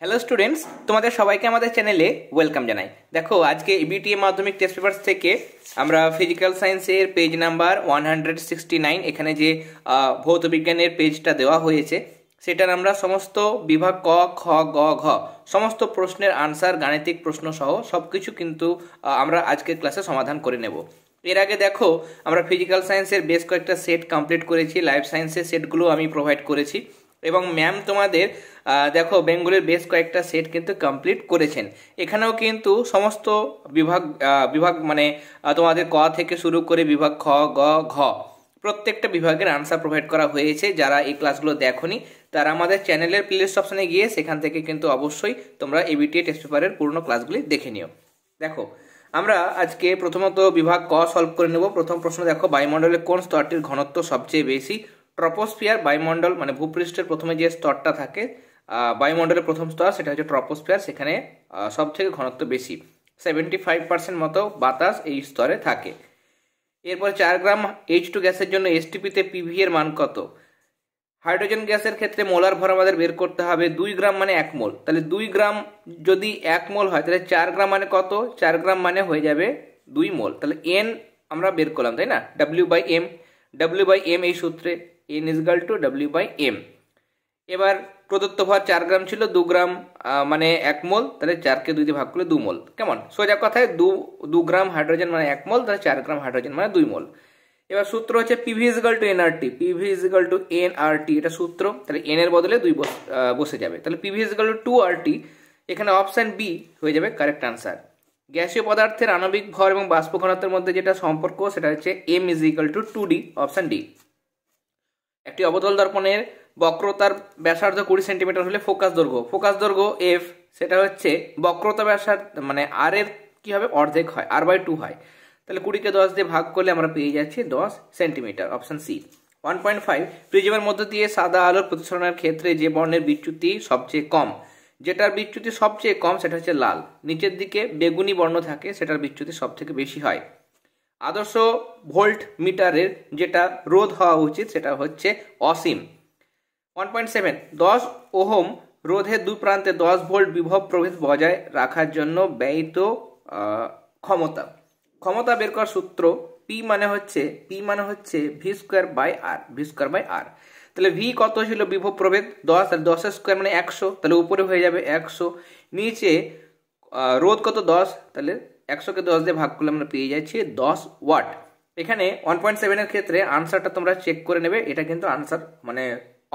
Hello students, তোমাদের সবাইকে আমাদের চ্যানেলে ওয়েলকাম জানাই। দেখো, আজকে ইবিটিএ মাধ্যমিক টেস্ট পেপারস থেকে আমরা ফিজিক্যাল সায়েন্সের পেজ নাম্বার 169 এখানে যে ভৌত বিজ্ঞানের পেজটা দেওয়া হয়েছে সেটার আমরা সমস্ত বিভাগ ক, খ, গ, ঘ সমস্ত প্রশ্নের আনসার, গাণিতিক প্রশ্ন সহ সব কিছু কিন্তু আমরা আজকের ক্লাসে সমাধান করে নেব। এর আগে দেখো, আমরা ফিজিক্যাল সায়েন্সের বেশ কয়েকটা সেট কমপ্লিট করেছি, লাইফ সায়েন্সের সেটগুলো আমি প্রোভাইড করেছি এবং ম্যাম তোমাদের দেখো বেঙ্গলের বেশ কয়েকটা সেট কিন্তু কমপ্লিট করেছেন। এখানেও কিন্তু সমস্ত বিভাগ মানে তোমাদের ক থেকে শুরু করে বিভাগ খ, গ, ঘ প্রত্যেকটা বিভাগের আনসার প্রোভাইড করা হয়েছে। যারা এই ক্লাসগুলো দেখোনি তারা আমাদের চ্যানেলের প্লেলিস্ট অপশনে গিয়ে সেখান থেকে কিন্তু অবশ্যই তোমরা এবিটিএ টেস্ট পেপারের পুরো ক্লাসগুলি দেখে নিও। দেখো, আমরা আজকে প্রথমত বিভাগ ক সলভ করে নেব। প্রথম প্রশ্ন দেখো, বায়ুমণ্ডলের কোন স্তরটির ঘনত্ব সবচেয়ে বেশি? ট্রপোস্ফিয়ার। বায়ুমণ্ডল মানে ভূপৃষ্ঠের প্রথমে যে স্তরটা থাকে বায়ুমণ্ডলের প্রথম স্তর সেটা হচ্ছে ট্রপোস্ফিয়ার, সেখানে সব থেকে ঘনত্ব বেশি, 75% মতো বাতাস এই স্তরে থাকে। এরপর 4 গ্রাম H2 গ্যাসের জন্য এসটিপিতে পিভি এর মান কত? হাইড্রোজেন গ্যাসের ক্ষেত্রে মোলার ভর আমাদের বের করতে হবে 2 গ্রাম মানে 1 মোল। তাহলে 2 গ্রাম যদি 1 মোল হয় তাহলে 4 গ্রাম মানে কত? 4 গ্রাম মানে হয়ে যাবে 2 মোল। তাহলে এন আমরা বের করলাম, তাই না? W/m এই সূত্রে n = W/m। এবার প্রদত্ত ভর 4 গ্রাম ছিল, 2 গ্রাম মানে 1 মোল, তাহলে 4কে 2 দিয়ে ভাগ করলে 2 মোল। কেমন? সোজা কথায় 2 গ্রাম হাইড্রোজেন মানে 1 মোল, তাহলে 4 গ্রাম হাইড্রোজেন মানে 2 মোল। এবার সূত্র হচ্ছে PV = nRT। PV = nRT, এটা সূত্র। তাহলে n এর বদলে 2 বসে যাবে, তাহলে PV = 2RT। এখানে অপশন বি হয়ে যাবে কারেক্ট আনসার। গ্যাসীয় পদার্থের আণবিক ভর এবং বাষ্প ঘনত্বের মধ্যে যেটা সম্পর্ক সেটা হচ্ছে m = 2D, অপশন ডি। একটি অবতল দর্পণের বক্রতার ব্যাসার্ধ 20 সেন্টিমিটার হলে ফোকাস দৈর্ঘ্য f, সেটা হচ্ছে বক্রতা ব্যাসার্ধ মানে r এর কি হবে? অর্ধেক হয়, r/2 হয়। তাহলে 20কে 10 দিয়ে ভাগ করলে আমরা পেয়ে যাচ্ছি 10 সেন্টিমিটার, অপশন সি। 1.5 প্রিজমের মধ্য দিয়ে সাদা আলোর প্রতিসরণের ক্ষেত্রে যে বর্ণের বিচ্যুতি সবচেয়ে কম, যেটার বিচ্যুতি সবচেয়ে কম সেটা হচ্ছে লাল। নিচের দিকে বেগুনি বর্ণ থাকে, সেটার বিচ্যুতি সব থেকে বেশি হয়। আদর্শ ভোল্ট মিটারের যেটা রোধ হওয়া উচিত সেটা হচ্ছে অসীম। 1.7 10 ওহম রোধের দুই প্রান্তে 10 ভোল্ট বিভব প্রভেদ বজায় রাখার জন্য ব্যয়িত ক্ষমতা বের করার সূত্র P মানে হচ্ছে V²/R। তাহলে V কত ছিল? বিভব প্রভেদ 10, আর 10 স্কোয়ার মানে 100, তাহলে উপরে হয়ে যাবে 100, নিচে রোধ কত? 10, তাহলে 100কে 10 দিয়ে ভাগ করলে আমরা পেয়ে যাচ্ছি 10 ওয়াট। এখানে 1.7 এর ক্ষেত্রে আনসারটা তোমরা চেক করে নেবে, এটা কিন্তু আনসার মানে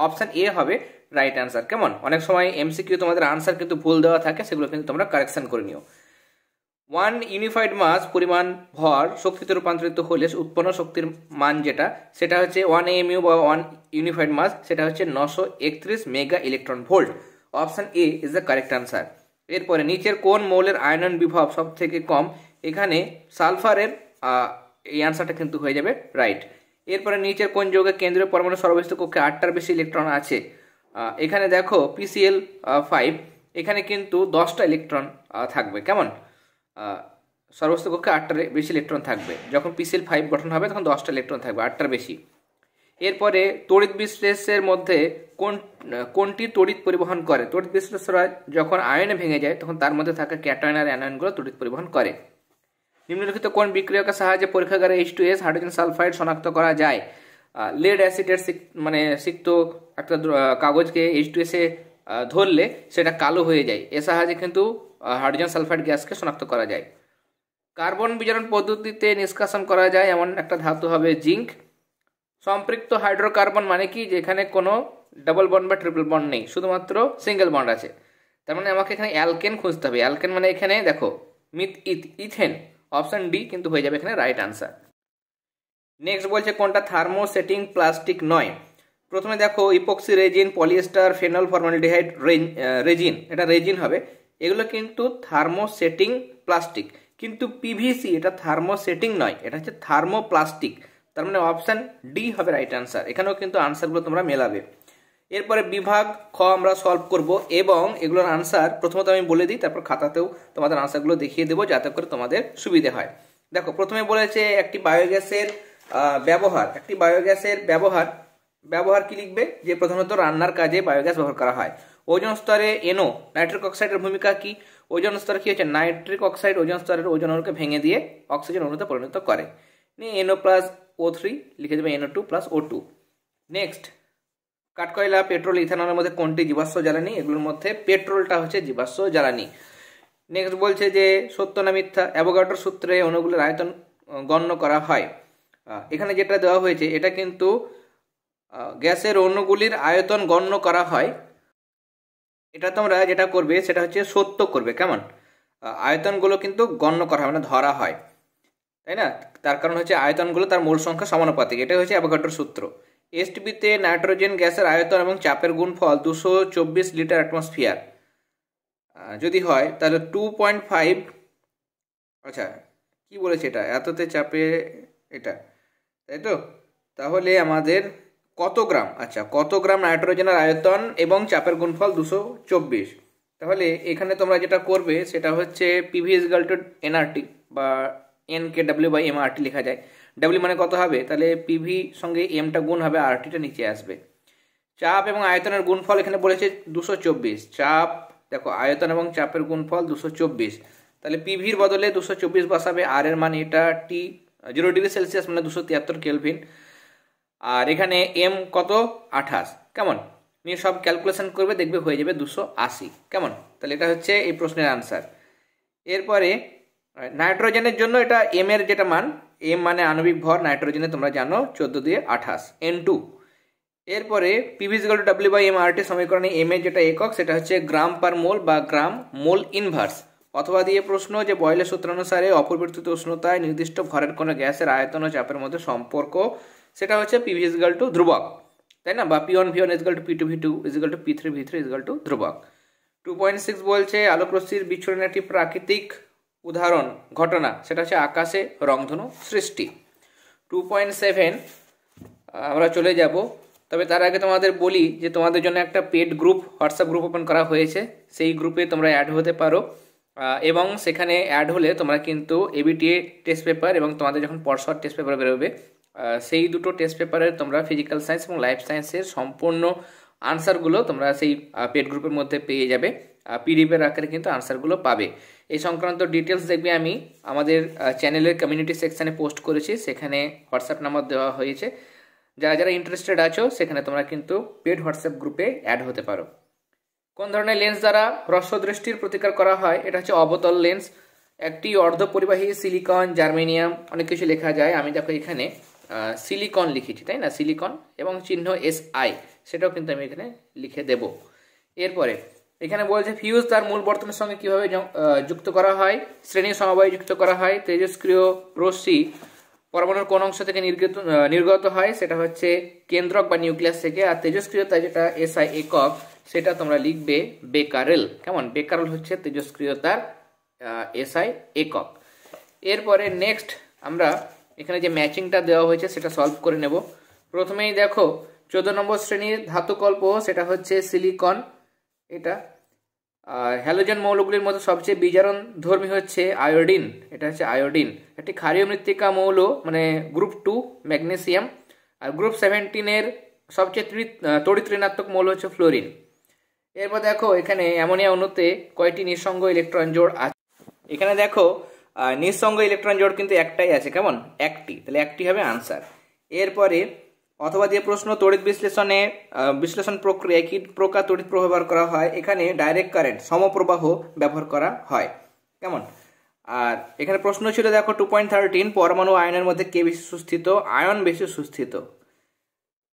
অপশন এ হবে রাইট আনসার। কেমন? অনেক সময় এমসিকিউ তোমাদের আনসার কিন্তু ভুল দেওয়া থাকে, সেগুলো কিন্তু তোমরা কারেকশন করে নিও। 1 ইউনিফাইড মাস পরিমাণ ভর শক্তিতে রূপান্তরিত হলে উৎপন্ন শক্তির মান যেটা সেটা হচ্ছে 1 AMU বা 1 ইউনিফাইড মাস, সেটা হচ্ছে 931 mega electron volt. Option A is the correct answer. এরপরে নিচের কোন মৌলের আয়নন বিভব সব থেকে কম? এখানে সালফারের এই আনসারটা কিন্তু হয়ে যাবে রাইট। এরপরে নিচের কোন যৌগের কেন্দ্রীয় পরমাণু সর্বস্থ কক্ষে 8টার বেশি ইলেকট্রন আছে? এখানে দেখো PCl5, এখানে কিন্তু 10টা ইলেকট্রন থাকবে। কেমন? সর্বস্থ কক্ষে 8টার বেশি ইলেকট্রন থাকবে। যখন PCl5 গঠন হবে তখন 10টা ইলেকট্রন থাকবে, 8টার বেশি। এরপরে তড়িৎ বিশ্লেষের মধ্যে কোনটি তড়িৎ পরিবহন করে? তড়িৎ বিশ্লেষরা যখন আয়নে ভেঙে যায় তখন তার মধ্যে থাকা ক্যাটায়ন আর অ্যানায়নগুলো তড়িৎ পরিবহন করে। নিম্নলিখিত কোন বিক্রিয়কের সাহায্যে পরীক্ষাগারে H2S হাইড্রোজেন সালফাইড শনাক্ত করা যায়? লেড অ্যাসিডের মানে সিক্ত একটা কাগজকে H2S এ ধরলে সেটা কালো হয়ে যায়, এর সাহায্যে কিন্তু হাইড্রোজেন সালফাইড গ্যাসকে শনাক্ত করা যায়। কার্বন বিজারণ পদ্ধতিতে নিষ্কাশন করা যায় এমন একটা ধাতু হবে জিঙ্ক। সম্পৃক্ত হাইড্রোকার্বন মানে কি? যেখানে কোনো ডাবল বন্ড বা ট্রিপল বন্ড নেই, শুধুমাত্র সিঙ্গেল বন্ড আছে। তার মানে আমাকে এখানে অ্যালকেন খুঁজতে হবে। অ্যালকেন মানে এখানে দেখো ইথেন, অপশন ডি কিন্তু হয়ে যাবে এখানে রাইট আনসার। নেক্সট বলছে কোনটা থার্মোসেটিং প্লাস্টিক নয়? প্রথমে দেখো epoxy resin, polyester, phenol formaldehyde resin, এটা রেজিন হবে। এগুলো কিন্তু থার্মোসেটিং প্লাস্টিক, কিন্তু পিভিসি এটা থার্মোসেটিং নয়, এটা হচ্ছে থার্মোপ্লাস্টিক। তার মানে অপশন ডি হবে রাইট আনসার। এখানেও কিন্তু আনসারগুলো তোমরা মেলাবে। এরপরে বিভাগ খ আমরা সলভ করব এবং এগুলোর আনসার প্রথমত আমি বলে দিই, তারপর খাতাতেও তোমাদের আনসারগুলো দেখিয়ে দেবো যাতে করে তোমাদের সুবিধে হয়। দেখো, প্রথমে বলেছে একটি বায়োগ্যাসের ব্যবহার কি লিখবে? যে প্রধানত রান্নার কাজে বায়োগ্যাস ব্যবহার করা হয়। ওজন স্তরে NO নাইট্রিক অক্সাইডের ভূমিকা কি? ওজন স্তরে কি হচ্ছে, নাইট্রিক অক্সাইড ওজন স্তরের ওজন অণুকে ভেঙে দিয়ে অক্সিজেন অণুতে পরিণত করে। নিয়ে NO প্লাস O3 লিখে দেবে NO2 প্লাস O2। নেক্সট, কাঠকয়লা, পেট্রোল, ইথানলের মধ্যে কোনটি জীবাশ্ম জ্বালানি? এগুলোর মধ্যে পেট্রোলটা হচ্ছে জীবাশ্ম জ্বালানি। নেক্সট বলছে যে সত্য না মিথ্যা, অ্যাভোগাড্রোর সূত্রে অণুগুলোর আয়তন গণ্য করা হয়। এখানে যেটা দেওয়া হয়েছে এটা কিন্তু গ্যাসের অণুগুলির আয়তন গণ্য করা হয়, এটা তোমরা যেটা করবে সেটা হচ্ছে সত্য করবে। কেমন, আয়তনগুলো কিন্তু গণ্য করা হয় মানে ধরা হয়, তাই না? তার কারণ হচ্ছে আয়তনগুলো তার মূল সংখ্যা সমানুপাতিক, এটা হচ্ছে অ্যাভোগাড্রোর সূত্র। এসটিপিতে নাইট্রোজেন গ্যাসের আয়তন এবং চাপের গুণফল 224 লিটার অ্যাটমসফিয়ার যদি হয় তাহলে 2.5, আচ্ছা কি বলেছে এটা, এততে চাপে এটা, তাই তো? তাহলে আমাদের কত গ্রাম, আচ্ছা কত গ্রাম নাইট্রোজেনের আয়তন এবং চাপের গুণফল 224। তাহলে এখানে তোমরা যেটা করবে সেটা হচ্ছে PV = nRT বা NKW/mRT লেখা যায়। W মানে কত হবে, তাহলে PV সঙ্গে mটা গুণ হবে, RTটা নিচে আসবে। চাপ এবং আয়তনের গুণফল এখানে বলেছে 224, চাপ দেখো আয়তন এবং চাপের গুণফল 224, তাহলে PVর বদলে 224 বসাবে, আর এর মান এটা T 0 ডিগ্রি সেলসিয়াস মানে 273 কেলভিন, আর এখানে M কত 28। কেমন, নিয়ে সব ক্যালকুলেশন করবে দেখবে হয়ে যাবে 280। কেমন, তাহলে এটা হচ্ছে এই প্রশ্নের আনসার। এরপরে নাইট্রোজেনের জন্য এটা M এর যেটা মান, M মানে আণবিক ভর, নাইট্রোজেনে তোমরা জানো 14 দিয়ে 28 N2। এরপরে PV = W/mRT সমীকরণে M এর যেটা একক সেটা হচ্ছে গ্রাম পার মোল বা গ্রাম মোল ইনভার্স। অথবা দিয়ে প্রশ্ন যে বয়লের সূত্রানুসারে অপরিবর্তিত উষ্ণতায় নির্দিষ্ট ভরের কোনো গ্যাসের আয়তন ও চাপের মধ্যে সম্পর্ক, সেটা হচ্ছে PV = ধ্রুবক, তাই না? বা P1V1 = P2V2 = P3V3 = ধ্রুবক। 2.6 বলছে আলোক রশ্মির বিচ্ছুরণের একটি প্রাকৃতিক উদাহরণ ঘটনা, সেটা হচ্ছে আকাশে রংধনু সৃষ্টি। 2.7 আমরা চলে যাব, তবে তার আগে তোমাদের বলি যে তোমাদের জন্য একটা paid group, WhatsApp group open করা হয়েছে, সেই গ্রুপে তোমরা অ্যাড হতে পারো এবং সেখানে অ্যাড হলে তোমরা কিন্তু ABTA টেস্ট পেপার এবং তোমাদের যখন পরশর টেস্ট পেপার বেরোবে সেই দুটো টেস্ট পেপারের তোমরা ফিজিক্যাল সায়েন্স এবং লাইফ সায়েন্সের সম্পূর্ণ আনসারগুলো তোমরা সেই পেড গ্রুপের মধ্যে পেয়ে যাবে, পিডিএফের আকারে কিন্তু আনসারগুলো পাবে। এই সংক্রান্ত ডিটেলস দেখবে আমি আমাদের চ্যানেলের কমিউনিটি সেকশানে পোস্ট করেছি, সেখানে হোয়াটসঅ্যাপ নাম্বার দেওয়া হয়েছে, যারা যারা ইন্টারেস্টেড আছো সেখানে তোমরা কিন্তু পেড হোয়াটসঅ্যাপ গ্রুপে অ্যাড হতে পারো। কোন ধরনের লেন্স দ্বারা হ্রস্ব দৃষ্টির প্রতিকার করা হয়? এটা হচ্ছে অবতল লেন্স। একটি অর্ধপরিবাহী সিলিকন, জার্মেনিয়াম, অনেক কিছু লেখা যায়, আমি দেখো এখানে সিলিকন লিখেছি, তাই না? সিলিকন এবং চিহ্ন SI, সেটাও কিন্তু আমি এখানে লিখে দেব। এরপরে এখানে বলছে ফিউজ তার মূল বর্তনের সঙ্গে কিভাবে যুক্ত করা হয়? শ্রেণী সমবায় যুক্ত করা হয়। তেজস্ক্রিয় রশ্মি পরমাণুর কোন অংশ থেকে নির্গত হয়? সেটা হচ্ছে কেন্দ্রক বা নিউক্লিয়াস থেকে। আর তেজস্ক্রিয়তা যেটা SI একক, সেটা তোমরা লিখবে বেকারেল। কেমন, বেকারেল হচ্ছে তেজস্ক্রিয়তার SI একক। এরপরে নেক্সট আমরা এখানে যে ম্যাচিংটা দেওয়া হয়েছে সেটা সলভ করে নেব। প্রথমেই দেখো 14 নম্বর শ্রেণীর ধাতুকল্প, সেটা হচ্ছে সিলিকন। এটা হ্যালোজেন মৌলগুলির মধ্যে সবচেয়ে বিজারণ ধর্মী হচ্ছে আয়োডিন, এটা হচ্ছে আয়োডিন। একটি ক্ষারীয় মৃত্তিকা মৌল মানে গ্রুপ 2 ম্যাগনেসিয়াম। আর গ্রুপ 17 সবচেয়ে তড়িৎ ঋণাত্মক মৌল হচ্ছে ফ্লোরিন। এরপর দেখো এখানে অ্যামোনিয়া অণুতে কয়টি নিঃসঙ্গ ইলেকট্রন জোড় আছে? এখানে দেখো নিঃসঙ্গ ইলেকট্রন জোড় কিন্তু একটাই আছে। কেমন, একটি, তাহলে একটি হবে আনসার। এরপরে অথবা দিয়ে প্রশ্ন তড়িৎ বিশ্লেষণ প্রক্রিয়ায় কি প্রকার তড়িৎ প্রবাহ ব্যবহার করা হয়? এখানে ডাইরেক্ট কারেন্ট সমপ্রবাহ ব্যবহার করা হয়। কেমন, আর এখানে প্রশ্ন ছিল দেখো 2.13 পরমাণু আয়নের মধ্যে কে বেশি সুস্থিত? আয়ন বেশি সুস্থিত।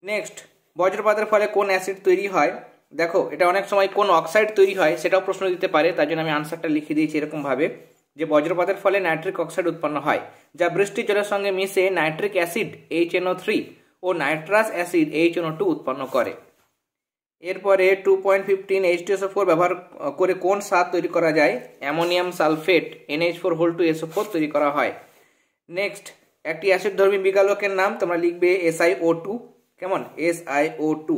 নেক্সট, বজ্রপাতের ফলে কোন অ্যাসিড তৈরি হয়? দেখো এটা অনেক সময় কোন অক্সাইড তৈরি হয় সেটাও প্রশ্ন দিতে পারে, তার জন্য আমি আনসারটা লিখে দিয়েছি এরকম ভাবে যে বজ্রপাতের ফলে নাইট্রিক অক্সাইড উৎপন্ন হয়, যা বৃষ্টির জলের সঙ্গে মিশে নাইট্রিক অ্যাসিড HNO3 ও নাইট্রাস অ্যাসিড HNO2 উৎপন্ন করে। এরপরে 2.15 H2SO4 ব্যবহার করে কোন সার তৈরি করা যায়? অ্যামোনিয়াম সালফেট NH4 তৈরি করা হয়। নেক্সট, একটি অ্যাসিড ধর্মী বিগালকের নাম তোমরা লিখবে SiO2। কেমন, SiO2।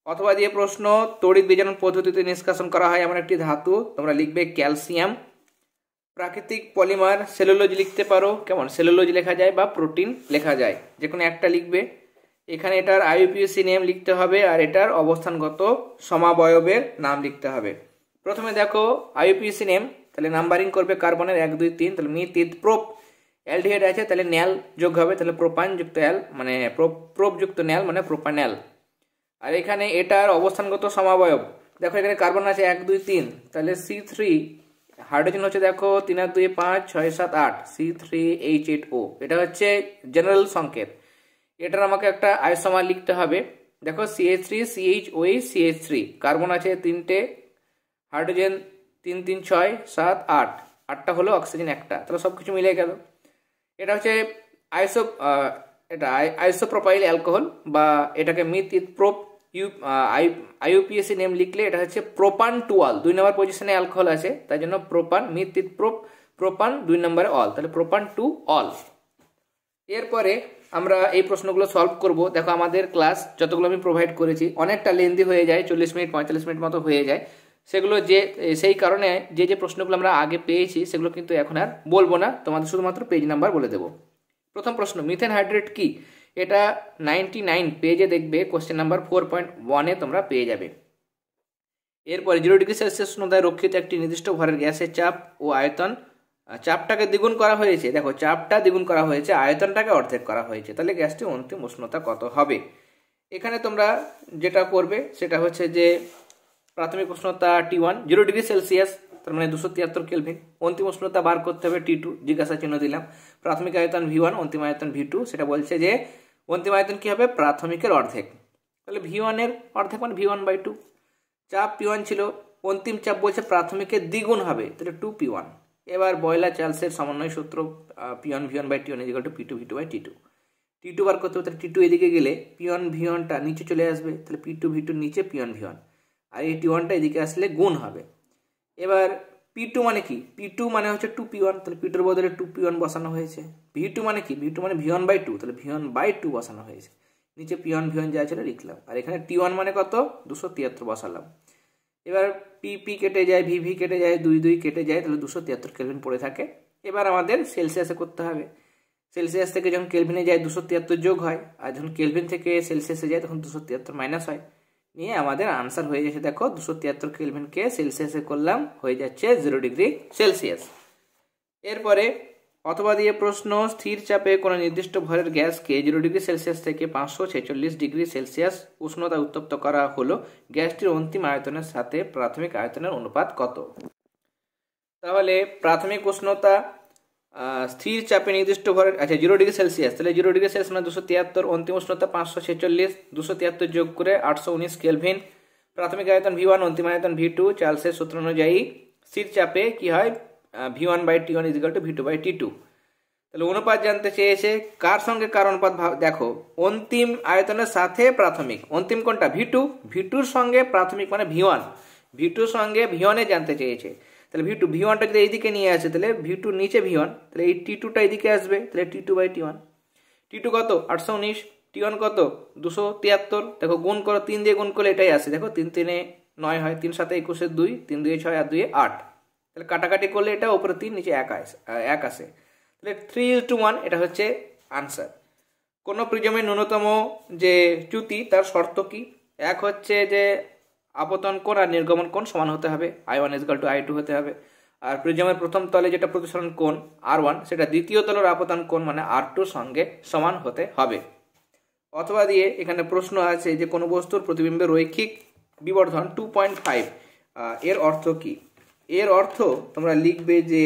অথবা দিয়ে প্রশ্ন তড়িৎ বিজারণ পদ্ধতিতে নিষ্কাশন করা হয় এমন একটি ধাতু, তোমরা লিখবে ক্যালসিয়াম। প্রাকৃতিক পলিমার সেলুলোজ লিখতে পারো। কেমন, সেলুলোজ লেখা যায় বা প্রোটিন লেখা যায়, যে কোনো একটা লিখবে। এখানে এটার আইইউপিএসি নেম লিখতে হবে আর এটার অবস্থানগত সমাবয়বের নাম লিখতে হবে। প্রথমে দেখো আইইউপিএসি নেম, তাহলে নাম্বারিং করবে কার্বনের 1 2 3, তাহলে মিথ প্রোপ, অ্যালডিহাইড আছে তাহলে ন্যাল যোগ হবে, তাহলে প্রোপান যুক্ত অ্যাল মানে প্রোপ যুক্ত ন্যাল মানে প্রোপান্যাল। আর এখানে এটার অবস্থানগত সমাবয়ব, দেখো এখানে কার্বন আছে 1 2 3, তাহলে C3, হাইড্রোজেন হচ্ছে দেখো 3 আর 2 5 6 7 8, C3H8O, এটা হচ্ছে জেনারেল সংকেত। এটার আমাকে একটা আইসোমার লিখতে হবে, দেখো CH3 CHOH CH3, কার্বন আছে 3টে, হাইড্রোজেন 3 3 6 7 8, 8টা হলো অক্সিজেন একটা, তাহলে সবকিছু মিলে গেল। এটা হচ্ছে আইসোপ্রোপাইল অ্যালকোহল বা এটাকে মিথ-প্রোপ আইইউপিএসি নেম লিখলে এটা হচ্ছে প্রোপান টু অল, 2 নম্বর পজিশনে অ্যালকোহল আছে তাই জন্য প্রোপান, মিথ-প্রোপ প্রোপান 2 নম্বরে অল, তাহলে প্রোপান টু অল। এরপরে আমরা এই প্রশ্নগুলো সলভ করব। দেখো আমাদের ক্লাস যতগুলো আমি প্রোভাইড করেছি অনেকটা লেন্দি হয়ে যায়, 40 মিনিট 45 মিনিট মতো হয়ে যায়, সেগুলো সেই কারণে যে প্রশ্নগুলো আমরা আগে পেয়েছি সেগুলো কিন্তু এখন আর বলবো না, তোমাদের শুধুমাত্র পেজ নাম্বার বলে দেবো। প্রথম প্রশ্ন, মিথেন হাইড্রেট কি? এটা 99 পেজে দেখবে, কোশ্চেন নাম্বার 4.1-এ তোমরা পেয়ে যাবে। এরপরে 0 ডিগ্রি সেলসিয়াস উষ্ণতায় রক্ষিত একটি নির্দিষ্ট ভরের গ্যাসের চাপ ও আয়তন, চাপটাকে দ্বিগুণ করা হয়েছে, দেখো চাপটা দ্বিগুণ করা হয়েছে, আয়তনটাকে অর্ধেক করা হয়েছে, তাহলে গ্যাসটির অন্তিম উষ্ণতা কত হবে? এখানে তোমরা যেটা করবে সেটা হচ্ছে যে প্রাথমিক উষ্ণতা T1 0 ডিগ্রি সেলসিয়াস, তার মানে 273 কেলভিন, অন্তিম উষ্ণতা বার করতে হবে T2, জিজ্ঞাসা চিহ্ন দিলাম, প্রাথমিক আয়তন V1, অন্তিম আয়তন V2, সেটা বলছে যে অন্তিম আয়তন কি হবে? প্রাথমিকের অর্ধেক, তাহলে V1 এর অর্ধেক মানে V1/2। চাপ P1 ছিল, অন্তিম চাপ বলছে প্রাথমিকের দ্বিগুণ হবে, তাহলে 2P1। এবার বয়লার চার্লসের সমন্বয় সূত্র P1 V1/T1 = P2 V2/T2, T2 বার করতে হবে, তাহলে T2 এদিকে গেলে P1 V1টা নিচে চলে আসবে, তাহলে P2 V2 নিচে P1 V1, আর এই T1টা এদিকে আসলে গুণ হবে। এবার P2 মানে কি? P2 মানে হচ্ছে 2P1, তাহলে P2 এর বদলে 2P1 বসানো হয়েছে। V2 মানে কি? V2 মানে V1/2, তাহলে V1/2 বসানো হয়েছে, নিচে P1 V1 যা ছিল লিখলাম, আর এখানে T1 মানে কত? 273 বসালাম। এবার PP কেটে যায়, VV কেটে যায়, 2 2 কেটে যায়, তাহলে 273 কেলভিন পড়ে থাকে। এবার আমাদের সেলসিয়াসে করতে হবে, সেলসিয়াস থেকে যখন কেলভিনে যায় 273 যোগ হয়, আর যখন কেলভিন থেকে সেলসিয়াসে যায় তখন 273 মাইনাস হয়, নিয়ে আমাদের আনসার হয়ে যাচ্ছে দেখো 273 কেলভিনকে সেলসিয়াসে করলাম, হয়ে যাচ্ছে 0 ডিগ্রি সেলসিয়াস। এরপরে অথবা দিয়ে প্রশ্ন, স্থির চাপে কোনো নির্দিষ্ট ভরের গ্যাসকে 0 ডিগ্রি সেলসিয়াস থেকে 546 ডিগ্রি সেলসিয়াস উষ্ণতা উত্তপ্ত করা হলো, গ্যাসটির অন্তিম আয়তনের সাথে প্রাথমিক আয়তনের অনুপাত কত? তাহলে প্রাথমিক উষ্ণতা স্থির চাপে নির্দিষ্ট ভরের, আচ্ছা 0 ডিগ্রি সেলসিয়াস, তাহলে 0 ডিগ্রি সেলসিয়াস মানে 273, অন্তিম উষ্ণতা 546, 273 যোগ করে 819 কেলভিন, প্রাথমিক আয়তন V1, অন্তিম আয়তন V2, চার্লসের সূত্র অনুযায়ী স্থির চাপে কি হয়? V1/T1 = V2/T2। তাহলে অনুপাত জানতে চেয়েছে, কার সঙ্গে কার অনুপাত? দেখো অন্তিম আয়তনের সাথে প্রাথমিক, অন্তিম কোনটা? V2, V2-র সঙ্গে প্রাথমিক মানে V1, V2-র সঙ্গে V1-এ জানতে চেয়েছে, তাহলে V1টা যদি এইদিকে নিয়ে আসে তাহলে V2 নিচে V1, তাহলে এই T2টা এইদিকে আসবে, তাহলে T2/T1। T2 কত? 819, T1 কত? 273, দেখো গুণ করো, 3 দিয়ে গুণ করলে এটাই আসে, দেখো 3 3 9 হয়, 3 7 21 2, 3 2 6 আর 2 8, তাহলে কাটাকাটি করলে এটা উপরে 3 নিচে 1 আসে, তাহলে 3:1, এটা হচ্ছে আনসার। কোন প্রিজমের ন্যূনতম যে চ্যুতি তার শর্ত কি? এক হচ্ছে যে আপতন কোণ আর নির্গমন কোণ সমান হতে হবে, I1 = I2 হতে হবে, আর প্রিজমের প্রথম তলে যেটা প্রতিসরণ কোণ R1 সেটা দ্বিতীয় তলের আপতন কোণ মানে R2 সঙ্গে সমান হতে হবে। অথবা দিয়ে এখানে প্রশ্ন আছে যে কোন বস্তুর প্রতিবিম্বের রৈখিক বিবর্ধন 2.5, এর অর্থ কি? এর অর্থ তোমরা লিখবে যে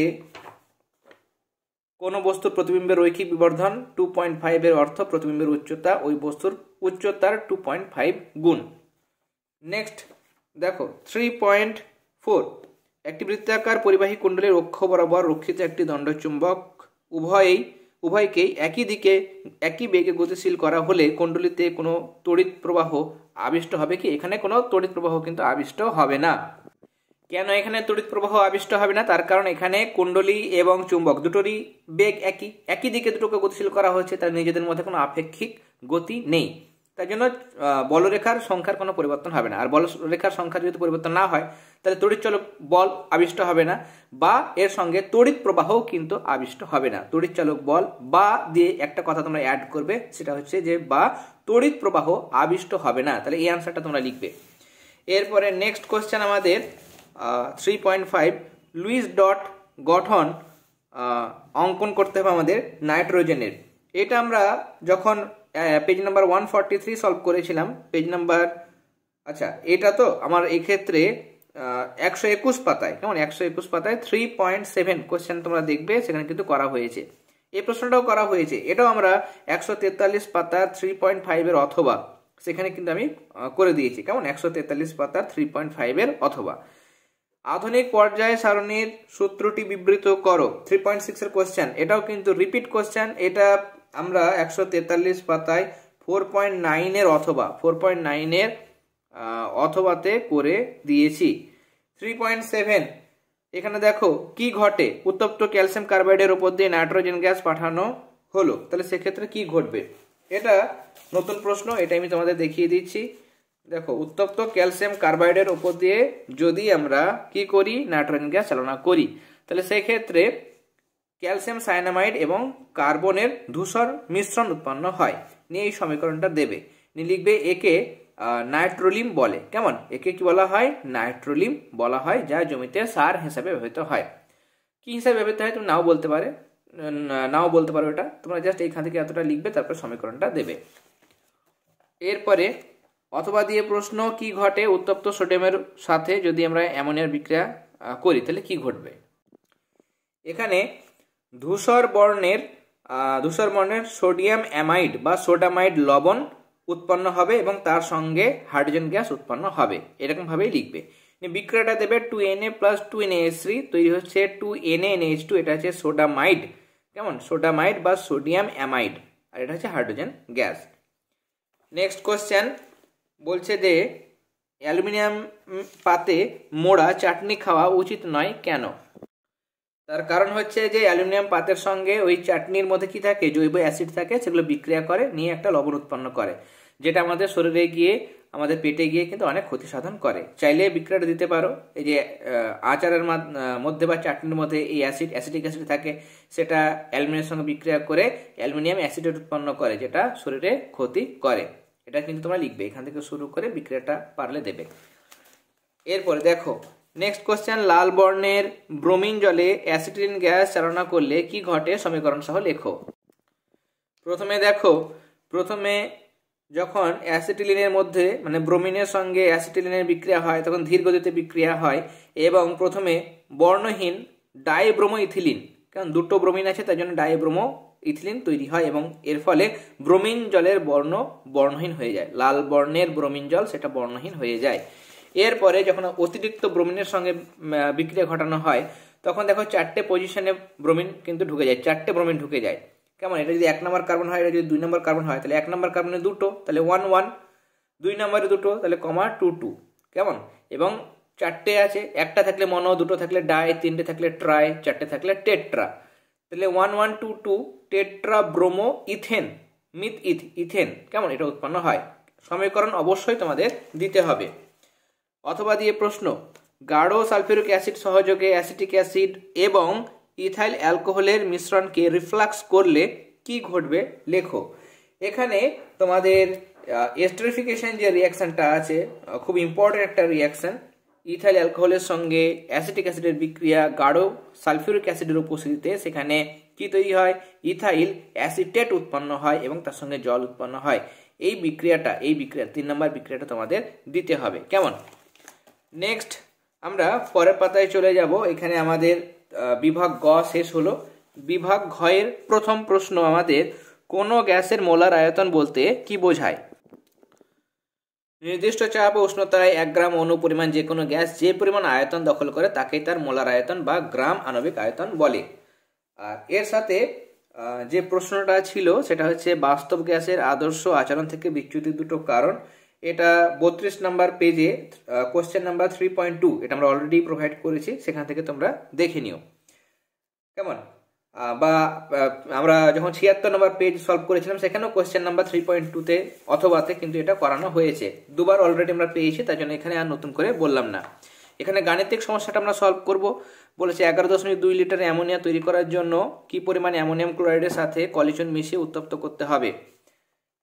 কোন বস্তুর প্রতিবিম্বের রৈখিক বিবর্ধন 2.5, এর অর্থ প্রতিবিম্বের উচ্চতা ওই বস্তুর উচ্চতার 2.5 গুণ। নেক্সট দেখো 3.4, একটি বৃত্তাকার পরিবাহী কুণ্ডলীর অক্ষ বরাবর রক্ষিত একটি দণ্ডচুম্বক উভয়কেই একই দিকে একই বেগে গতিশীল করা হলে কুণ্ডলীতে কোনো তড়িৎ প্রবাহ আবিষ্ট হবে কি? এখানে কোনো তড়িৎ প্রবাহ কিন্তু আবিষ্ট হবে না। কেন এখানে তড়িৎ প্রবাহ আবিষ্ট হবে না? তার কারণ এখানে কুণ্ডলী এবং চুম্বক দুটোরই বেগ একই দিকে দুটোকে গতিশীল করা হচ্ছে, তার নিজেদের মধ্যে কোনো আপেক্ষিক গতি নেই। তাই জন্য বলরেখার সংখ্যার কোনো পরিবর্তন হবে না। আর বলরেখার সংখ্যা যদি পরিবর্তন না হয় তাহলে তড়িৎচলক বল আবিষ্ট হবে না, বা এর সঙ্গে তড়িৎ প্রবাহও কিন্তু আবিষ্ট হবে না। তড়িৎচালক বল বা দিয়ে একটা কথা তোমরা অ্যাড করবে, সেটা হচ্ছে যে বা তড়িৎ প্রবাহ আবিষ্ট হবে না। তাহলে এই আনসারটা তোমরা লিখবে। এরপরে নেক্সট কোশ্চেন আমাদের 3.5 লুইস ডট গঠন অঙ্কন করতে হবে আমাদের নাইট্রোজেনের। এটা আমরা যখন পেজ নাম্বার 143 সলভ করেছিলাম, পেজ নাম্বার, আচ্ছা এটা তো আমার এক্ষেত্রে 121 পাতায়, কেমন 121 পাতায় 3.7 কোশ্চেন তোমরা দেখবে, সেখানে কিন্তু করা হয়েছে। এই প্রশ্নটাও করা হয়েছে, এটাও আমরা 143 পাতা 3.5 এর অথবা, সেখানে কিন্তু আমি করে দিয়েছি, কেমন 143 পাতা 3.5 এর অথবা। আধুনিক পর্যায় সারণীর সূত্রটি বিবৃত করো, 3.6 এর কোশ্চেন। এটাও কিন্তু রিপিট কোশ্চেন, এটা আমরা 143 পাতায় 4.9 এর অথবা, 4.9 এর অথবাতে করে দিয়েছি। 3.7 এখানে দেখো কি ঘটে, উত্তপ্ত ক্যালসিয়াম কার্বাইডের উপর দিয়ে নাইট্রোজেন গ্যাস পাঠানো হলো, তাহলে সেক্ষেত্রে কি ঘটবে? এটা নতুন প্রশ্ন, এটা আমি তোমাদের দেখিয়ে দিচ্ছি। দেখো, উত্তপ্ত ক্যালসিয়াম কার্বাইডের উপর দিয়ে যদি আমরা কি করি, নাইট্রোজেন গ্যাস চালনা করি, তাহলে সেই ক্ষেত্রে ক্যালসিয়াম সায়ানামাইড এবং কার্বনের ধূসর মিশ্রণ উৎপন্ন হয়। নিয়ে এই সমীকরণটা দেবে, নিয়ে লিখবে একে নাইট্রোলিম বলে, কেমন একে কি বলা হয়, নাইট্রোলিম বলা হয়, যা জমিতে সার হিসাবে ব্যবহৃত হয়। কি হিসাবে ব্যবহৃত হয় তুমি নাও বলতে পারো, এটা তোমরা জাস্ট এইখান থেকে এতটা লিখবে, তারপর সমীকরণটা দেবে। এরপরে অথবা দিয়ে প্রশ্ন, কি ঘটে উত্তপ্ত সোডিয়ামের সাথে যদি আমরা অ্যামোনিয়ার বিক্রিয়া করি, তাহলে কি ঘটবে? এখানে ধূসর বর্ণের সোডিয়াম অ্যামাইড বা সোডামাইড লবণ উৎপন্ন হবে এবং তার সঙ্গে হাইড্রোজেন গ্যাস উৎপন্ন হবে, এরকম ভাবেই লিখবে। বিক্রিয়াটা দেবে 2Na + 2NaH3 তৈরি হচ্ছে 2NaNH2, এটা হচ্ছে সোডামাইড, কেমন সোডামাইড বা সোডিয়াম অ্যামাইড, আর এটা হচ্ছে হাইড্রোজেন গ্যাস। নেক্সট কোশ্চেন বলছে যে অ্যালুমিনিয়াম পাতে মোড়া চাটনি খাওয়া উচিত নয় কেন? তার কারণ হচ্ছে যে অ্যালুমিনিয়াম পাতের সঙ্গে ওই চাটনির মধ্যে কি থাকে, জৈব অ্যাসিড থাকে, সেগুলো বিক্রিয়া করে নিয়ে একটা লবণ উৎপন্ন করে, যেটা আমাদের শরীরে গিয়ে আমাদের পেটে গিয়ে কিন্তু অনেক ক্ষতি সাধন করে। চাইলে বিক্রিয়াটা দিতে পারো, এই যে আচারের মধ্যে বা চাটনির মধ্যে এই অ্যাসিটিক অ্যাসিড থাকে, সেটা অ্যালুমিনিয়ামের সঙ্গে বিক্রিয়া করে অ্যালুমিনিয়াম অ্যাসিডেট উৎপন্ন করে, যেটা শরীরে ক্ষতি করে। এটা কিন্তু তোমরা লিখবে, এখান থেকে শুরু করে বিক্রিয়াটা পারলে দেবে। এরপরে দেখো নেক্সট কোশ্চেন, লাল বর্ণের ব্রোমিন জলে অ্যাসিটিলিন গ্যাস চালনা করলে কি ঘটে, সমীকরণ সহ লেখো। প্রথমে যখন অ্যাসিটিলিনের মধ্যে মানে ব্রোমিনের সঙ্গে অ্যাসিটিলিনের বিক্রিয়া হয়, তখন ধীর গতিতে বিক্রিয়া হয় এবং প্রথমে বর্ণহীন ডাইব্রোমো ইথিলিন, কারণ দুটো ব্রোমিন আছে তাই জন্য ডাইব্রোমো ইথিলিন তৈরি হয় এবং এর ফলে ব্রোমিন জলের বর্ণহীন হয়ে যায়। লাল বর্ণের ব্রোমিন জল সেটা বর্ণহীন হয়ে যায়। এরপরে যখন অতিরিক্ত ব্রোমিনের সঙ্গে বিক্রিয়া ঘটানো হয়, তখন দেখো 4টে পজিশনে ব্রোমিন কিন্তু ঢুকে যায়, 4টে ব্রোমিন ঢুকে যায়, কেমন এটা যদি 1 নম্বর কার্বন হয়, এটা যদি 2 নম্বর কার্বন হয়, তাহলে 1 নম্বর কার্বনে 2টো, তাহলে 1 1, 2 নম্বরে 2টো, তাহলে কমা 2 2, কেমন, এবং 4টে আছে, একটা থাকলে মনো, 2টো থাকলে ডাই, 3টে থাকলে ট্রাই, 4টে থাকলে টেট্রা, তাহলে 1 1 2 2 টেট্রা ব্রোমো ইথেন, ইথেন, কেমন এটা উৎপন্ন হয়। সমীকরণ অবশ্যই তোমাদের দিতে হবে। অথবা দিয়ে প্রশ্ন, গাঢ় সালফিউরিক অ্যাসিড সহযোগে অ্যাসিটিক অ্যাসিড এবং ইথাইল অ্যালকোহলের মিশ্রণকে রিফ্লাক্স করলে কি ঘটবে লেখো। এখানে তোমাদের এস্টারিফিকেশন যে রিয়াকশনটা আছে, খুব ইম্পর্টেন্ট একটা রিয়াকশন। ইথাইল অ্যালকোহলের সঙ্গে অ্যাসিটিক অ্যাসিডের বিক্রিয়া গাঢ় সালফিউরিক অ্যাসিডের উপস্থিতিতে সেখানে কি তৈরি হয়, ইথাইল অ্যাসিটেট উৎপন্ন হয় এবং তার সঙ্গে জল উৎপন্ন হয়। এই বিক্রিয়া 3 নম্বর বিক্রিয়াটা তোমাদের দিতে হবে, কেমন। নেক্সট আমরা পরের পাতায় চলে যাব। এখানে আমাদের বিভাগ গ শেষ হলো। বিভাগ ঘ এর প্রথম প্রশ্ন আমাদের, কোন গ্যাসের মোলার আয়তন বলতে কি বোঝায়? নির্দিষ্ট চাপ ও উষ্ণতায় 1 গ্রাম অণু পরিমাণ যে কোনো গ্যাস যে পরিমাণ আয়তন দখল করে তাকেই তার মোলার আয়তন বা গ্রাম আণবিক আয়তন বলে। আর এর সাথে যে প্রশ্নটা ছিল সেটা হচ্ছে বাস্তব গ্যাসের আদর্শ আচরণ থেকে বিচ্যুতির দুটো কারণ। এটা 32 নম্বর পেজে কোশ্চেন নাম্বার 3.2, এটা আমরা অলরেডি প্রোভাইড করেছি, সেখান থেকে তোমরা দেখে নিও, কেমন। বা আমরা যখন 76 নম্বর পেজ সলভ করেছিলাম সেখানেও কোয়েশ্চেন নাম্বার 3.2-তে অথবাতে কিন্তু এটা করানো হয়েছে, দুবার অলরেডি আমরা পেয়েছি, তাই জন্য এখানে আর নতুন করে বললাম না। এখানে গাণিতিক সমস্যাটা আমরা সলভ করব। বলেছে 11.2 লিটার অ্যামোনিয়া তৈরি করার জন্য কি পরিমাণ অ্যামোনিয়াম ক্লোরাইডের সাথে কলিশন মিশিয়ে উত্তপ্ত করতে হবে।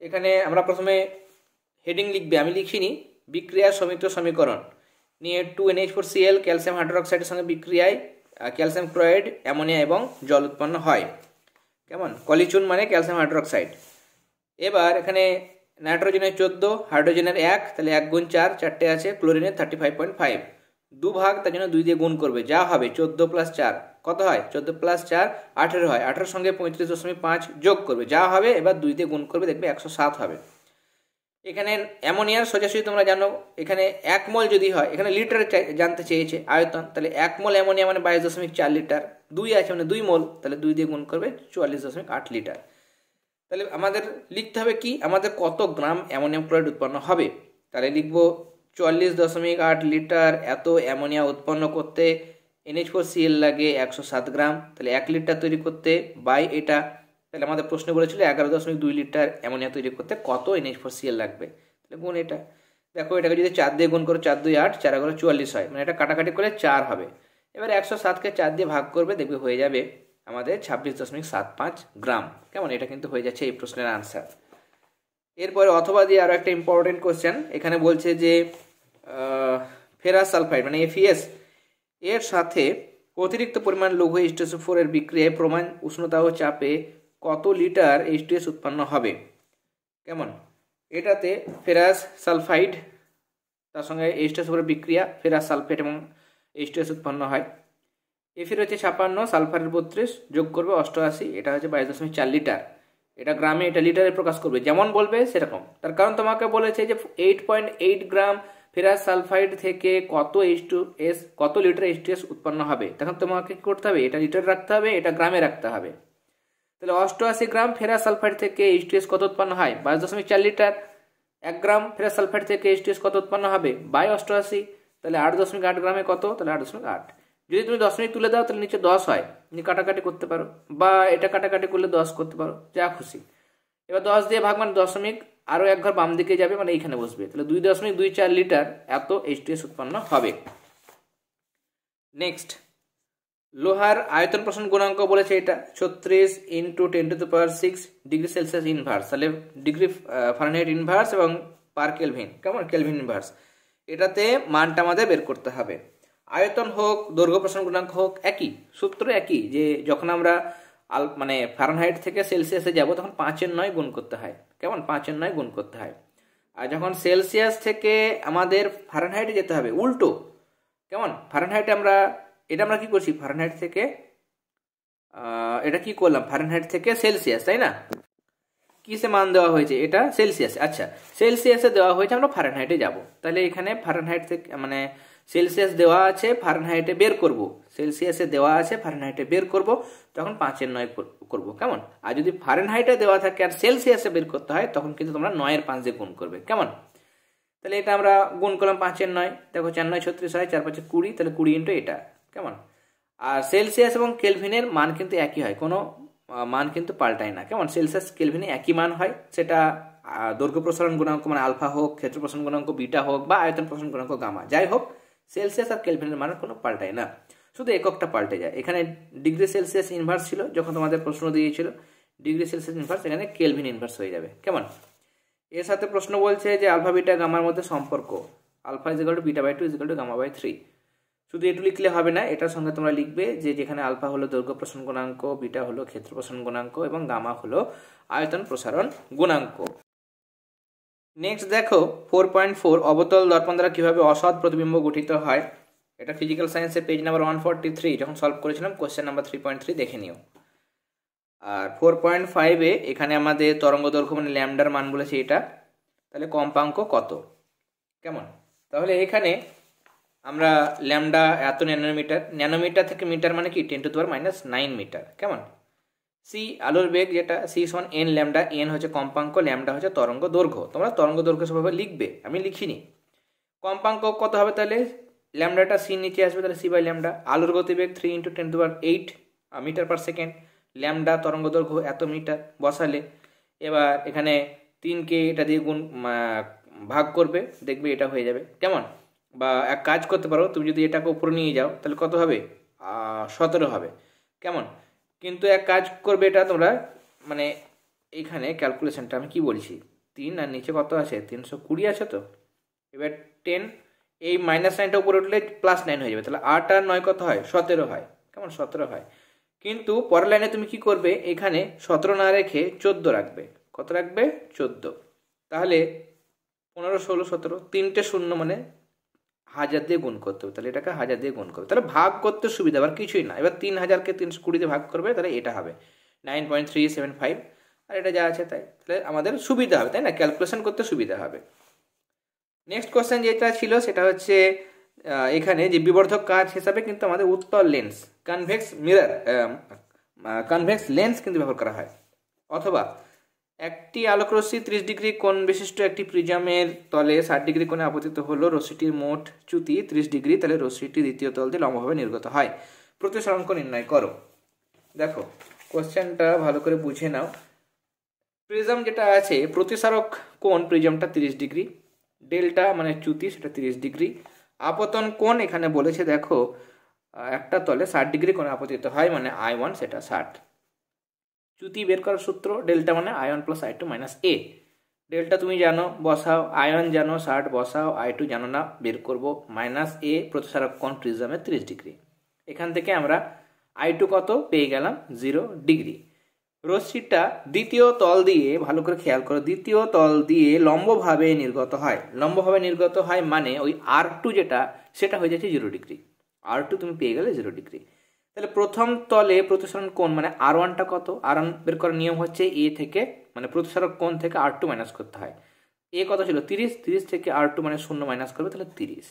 এখানে আমরা প্রথমে হেডিং লিখবে, আমি লিখিনি, বিক্রিয়ার সমীকৃত সমীকরণ নিয়ে 2NH4Cl ক্যালসিয়াম হাইড্রোক্সাইডের সঙ্গে বিক্রিয়ায় ক্যালসিয়াম ক্লোরাইড, অ্যামোনিয়া এবং জল উৎপন্ন হয়। কেমন, কলিচুন মানে ক্যালসিয়াম হাইড্রোক্সাইড। এবার এখানে নাইট্রোজেনের 14, হাইড্রোজেনের 1, তাহলে 1 গুণ 4, 4টে আছে, ক্লোরিনের 35.5, 2 ভাগ, তার জন্য 2 দিয়ে গুণ করবে, যা হবে 14 + 4 কত হয়, 14 + 4 18 হয়, 18 সঙ্গে 35.5 যোগ করবে, যা হবে, এবার 2 দিয়ে গুণ করবে, দেখবে 107 হবে। এখানে অ্যামোনিয়ার সোজাসুজি তোমরা জানো, এখানে 1 মোল যদি হয়, এখানে লিটারে জানতে চেয়েছে আয়তন, তাহলে 1 মোল অ্যামোনিয়া মানে 22.4 লিটার, 2 আছে মানে 2 মোল, তাহলে 2 দিয়ে গুণ করবে 44.8 লিটার। তাহলে আমাদের লিখতে হবে কি, আমাদের কত গ্রাম অ্যামোনিয়াম ক্লোরাইড উৎপন্ন হবে। তাহলে লিখব 44.8 লিটার, এত অ্যামোনিয়া উৎপন্ন করতে NH4Cl লাগে 107 গ্রাম, তাহলে 1 লিটার তৈরি করতে বাই এটা, তাহলে আমাদের প্রশ্ন বলেছিল 11.2 লিটার অ্যামোনিয়া তৈরি করতে কত NH4Cl লাগবে, তাহলে গুণ এটা। দেখো এটাকে যদি 4 দিয়ে গুণ করো, 4 2 8, 4 11 44 হয়, মানে এটা কাটাকাটি করলে 4 হবে। এবার 107কে 4 দিয়ে ভাগ করবে, দেখবে হয়ে যাবে আমাদের 26.75 গ্রাম। কেমন, এটা কিন্তু হয়ে যাচ্ছে এই প্রশ্নের আনসার। এরপরে অথবা দিয়ে আরও একটা ইম্পর্টেন্ট কোশ্চেন, এখানে বলছে যে ফেরাস সালফাইড মানে FeS এর সাথে অতিরিক্ত পরিমাণ লৌহ H2SO4 এর বিক্রিয়ায় প্রমাণ উষ্ণতা ও চাপে কত লিটার H2S উৎপন্ন হবে। কেমন, এটাতে ফেরাস সালফাইড তার সঙ্গে H2SO4 এর বিক্রিয়া, ফেরাস সালফেট এবং H2S উৎপন্ন হয়। এফির হচ্ছে 56, সালফারের 32, যোগ করবে 88, এটা হচ্ছে 22.4 লিটার। এটা গ্রামে, এটা লিটারে প্রকাশ করবে, যেমন বলবে সেরকম। তার কারণ তোমাকে বলেছে যে 8.8 গ্রাম ফেরাস সালফাইড থেকে কত H2S, কত লিটার H2S উৎপন্ন হবে। তখন তোমাকে কি করতে হবে, এটা লিটারে রাখতে হবে, এটা গ্রামে রাখতে হবে। তাহলে 88 গ্রাম ফেরাস সালফাইড থেকে H2S কত উৎপন্ন হয়, 22.4 লিটার। 1 গ্রাম ফেরাস সালফাইড থেকে H2S কত উৎপন্ন হবে, বাই 88, তাহলে 8.8 গ্রামে কত, তাহলে 8.8। যদি তুমি দশমিক তুলে দাও তাহলে নিচে 10 হয়, তুমি কাটাকাটি করতে পারো, বা এটা কাটাকাটি করলে 10 করতে পারো, যা খুশি। এবার 10 দিয়ে ভাগ মানে দশমিক, আরও এক ঘর বাম দিকে যাবে, মানে এইখানে বসবে, তাহলে 2.24 লিটার এত H2S উৎপন্ন হবে। নেক্সট, লোহার আয়তন প্রসারণ গুণাঙ্ক বলেছে এটা 36 × 10⁶ ডিগ্রি সেলসিয়াস ইনভার্স, তাহলে ডিগ্রি ফারেনহাইট ইনভার্স এবং পার কেলভিন, কেমন, কেলভিন ইনভার্স, এটাতে মানটা আমাদের বের করতে হবে। আয়তন হোক, দৈর্ঘ্য প্রসারণ গুণাঙ্ক হোক, একই সূত্র, একই, যে যখন আমরা মানে ফারেনহাইট থেকে সেলসিয়াসে যাব তখন 5/9 গুণ করতে হয়। কেমন, 5/9 গুণ করতে হয়। আর যখন সেলসিয়াস থেকে আমাদের ফারেনহাইটে যেতে হবে উল্টো। কেমন, ফারেনহাইটে আমরা, এটা আমরা কি করছি, ফারেনহাইট থেকে এটা কি করলাম, ফারেনহাইট থেকে সেলসিয়াস, তাই না, কিসে মান দেওয়া হয়েছে, এটা সেলসিয়াস। আচ্ছা, সেলসিয়াসে দেওয়া হয়েছে, আমরা ফারেনহাইটে যাব, তাহলে এখানে ফারেনহাইট থেকে মানে সেলসিয়াস দেওয়া আছে, ফারেনহাইটে বের করব, সেলসিয়াসে দেওয়া আছে, ফারেনহাইটে বের করব, তখন 5/9 করব। কেমন, আর যদি ফারেনহাইটে দেওয়া থাকে আর সেলসিয়াসে বের করতে হয় তখন কিন্তু তোমরা 9/5 দিয়ে গুণ করবে। কেমন, তাহলে এটা আমরা গুণ করলাম 5/9, দেখো 4 9 36 হয়, 4 5 20, তাহলে 20 ইন্টু এটা। কেমন, আর সেলসিয়াস এবং কেলভিনের মান কিন্তু একই হয়, কোনো মান কিন্তু পাল্টায় না। কেমন, সেলসিয়াস কেলভিনে একই মান হয়, সেটা দৈর্ঘ্য প্রসারণ গুণাঙ্ক মানে আলফা হোক, ক্ষেত্র প্রসারণ গুণাঙ্ক বিটা হোক, বা আয়তন প্রসারণ গুণাঙ্ক গামা, যাই হোক, সেলসিয়াস আর কেলভিনের মান কোনো পাল্টায় না, শুধু এককটা পাল্টে যায়। এখানে ডিগ্রি সেলসিয়াস ইনভার্স ছিল যখন তোমাদের প্রশ্ন দিয়েছিল, ডিগ্রি সেলসিয়াস ইনভার্স, এখানে কেলভিন ইনভার্স হয়ে যাবে। কেমন, এর সাথে প্রশ্ন বলছে যে আলফা বিটা গামার মধ্যে সম্পর্ক, আলফা = β/2 = γ/3। শুধু এটু লিখলে হবে না, এটার সঙ্গে তোমরা লিখবে যে যেখানে আলফা হলো দৈর্ঘ্য প্রসারণ গুণাঙ্ক, বিটা হলো ক্ষেত্র প্রসারণ গুণাঙ্ক এবং গামা হলো আয়তন প্রসারণ গুণাঙ্ক। নেক্সট দেখো 4.4 অবতল দর্পণ দ্বারা কিভাবে অসৎ প্রতিবিম্ব গঠিত হয়। এটা ফিজিক্যাল সায়েন্সের পেজ নাম্বার 143 যখন সলভ করেছিলাম, কোশ্চেন নাম্বার 3.3 দেখে নিও। আর 4.5-এ এখানে আমাদের তরঙ্গ দৈর্ঘ্য মানে ল্যামডার মান বলেছে এটা, তাহলে কম্পাঙ্ক কত। কেমন, তাহলে এখানে আমরা ল্যামডা এত ন্যানোমিটার, ন্যানোমিটার থেকে মিটার মানে কি 10⁻⁹ মিটার। কেমন, সি আলোর বেগ যেটা c n ল্যামডা, n হচ্ছে কম্পাঙ্ক, ল্যামডা হচ্ছে তরঙ্গ দৈর্ঘ্য। তোমরা তরঙ্গ দৈর্ঘ্য সেভাবে লিখবে, আমি লিখিনি। কম্পাঙ্ক কত হবে, তাহলে ল্যামডাটা c নিচে আসবে, তাহলে c/λ। আলোর গতিবেগ 3 × 10⁸ মিটার পার সেকেন্ড, ল্যামডা তরঙ্গ দৈর্ঘ্য এত মিটার বসালে, এবার এখানে 3কে এটা দিয়ে ভাগ করবে, দেখবে এটা হয়ে যাবে। কেমন? বা এক কাজ করতে পারো, তুমি যদি এটাকে উপরে নিয়ে যাও তাহলে কত হবে? 17 হবে। কেমন? কিন্তু এক কাজ করবে, এটা তোমরা মানে এইখানে ক্যালকুলেশনটা আমি কি বলছি, 3 আর নিচে কত আছে? 320 আছে তো। এবার 10, এই -9টা উপরে উঠলে +9 হয়ে যাবে, তাহলে 8 আর 9 কত হয়? 17 হয়। কেমন? 17 হয়। কিন্তু পরের লাইনে তুমি কি করবে, এখানে 17 না রেখে 14 রাখবে। কত রাখবে? 14। তাহলে 15, 16, 17, 3টে শূন্য মানে 1000 দিয়ে গুণ করতে হবে, তাহলে এটাকে 1000 দিয়ে গুণ করবে, তাহলে ভাগ করতে সুবিধা, আবার কিছুই না। এবার 3000কে 320 দিয়ে ভাগ করবে, তাহলে এটা হবে 9.375, আর এটা যা আছে তাই, তাহলে আমাদের সুবিধা হবে, তাই না? ক্যালকুলেশন করতে সুবিধা হবে। নেক্সট কোশ্চেন যেটা ছিল সেটা হচ্ছে এখানে যে বিবর্ধক কাচ হিসাবে কিন্তু আমাদের উত্তল lens, convex mirror, convex lens কিন্তু ব্যবহার করা হয়। অথবা একটি আলোকরশ্মি 30 ডিগ্রি কোণ বিশিষ্ট একটি প্রিজমের তলে 60 ডিগ্রি কোণে আপতিত হলো, রশ্মিটির মোট চ্যুতি 30 ডিগ্রি, তাহলে রশ্মিটি দ্বিতীয় তল দিয়ে লম্বভাবে নির্গত হয়। প্রতিসরাঙ্ক নির্ণয় করো। দেখো কোশ্চেনটা ভালো করে বুঝে নাও। প্রিজম যেটা আছে, প্রতিসারক কোণ প্রিজমটা 30 ডিগ্রি, ডেল্টা মানে চ্যুতি সেটা 30 ডিগ্রি, আপতন কোণ এখানে বলেছে দেখো একটা তলে 60 ডিগ্রি কোণে আপতিত হয়, মানে I1 সেটা 60। চ্যুতি বের করার সূত্র, ডেল্টা মানে I1 + I2 - A। ডেল্টা তুমি জানো, বসাও। I1 জানো, 60 বসাও। I2 জানো না, বের করব। -A প্রতিসারক কোণ প্রিজমের 30 ডিগ্রি। এখান থেকে আমরা I2 কত পেয়ে গেলাম? 0 ডিগ্রি। রশ্মিটা দ্বিতীয় তল দিয়ে, ভালো করে খেয়াল করো, দ্বিতীয় তল দিয়ে লম্বভাবে নির্গত হয়। লম্বভাবে নির্গত হয় মানে ওই R2 যেটা, সেটা হয়ে যাচ্ছে 0 ডিগ্রি। R2 তুমি পেয়ে গেলে 0 ডিগ্রি। তাহলে প্রথম তলে প্রতিসরণ কোণ মানে R1টা কত? R1 বের করার নিয়ম হচ্ছে A থেকে, মানে প্রতিসারক কোণ থেকে R2 মাইনাস করতে হয়। A কত ছিল? 30, 30 থেকে R2 মানে 0 মাইনাস করবে, তাহলে 30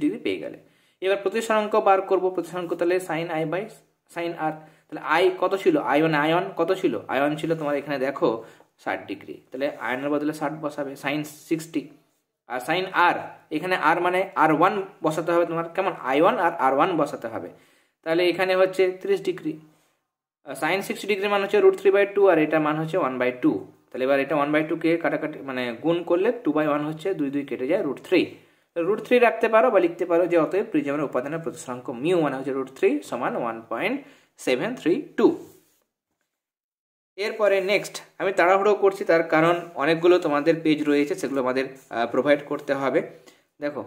ডিগ্রি পেয়ে গেলে। এবার প্রতিসরাঙ্ক বার করব। প্রতিসরাঙ্ক তাহলে sin I by sin R। তাহলে I কত ছিল? I1 কত ছিল? I1 ছিল তোমার এখানে দেখো 60 ডিগ্রি, তাহলে I1 এর বদলে 60 বসাবে, sin 60। আর sin R, এখানে R মানে R1 বসাতে হবে তোমার। কেমন? I1 আর R1 বসাতে হবে, তাহলে এখানে হচ্ছে 30 ডিগ্রি। sin 60 ডিগ্রি মান হচ্ছে √3/2, আর এটা মান হচ্ছে 1/2। তাহলে এবার এটা 1/2কে কাটাকাটি মানে গুণ করলে 2/1 হচ্ছে, 2 2 কেটে যায়, √3। √3 রাখতে পারো বা লিখতে পারো যে অতএব প্রিজমের উপাদানের প্রতিসরাঙ্ক মিউ মানে হচ্ছে √3 সমান 1.732। এরপরে নেক্সট আমি তাড়াহুড়ো করছি, তার কারণ অনেকগুলো তোমাদের পেজ রয়েছে, সেগুলো আমাদের প্রোভাইড করতে হবে। দেখো,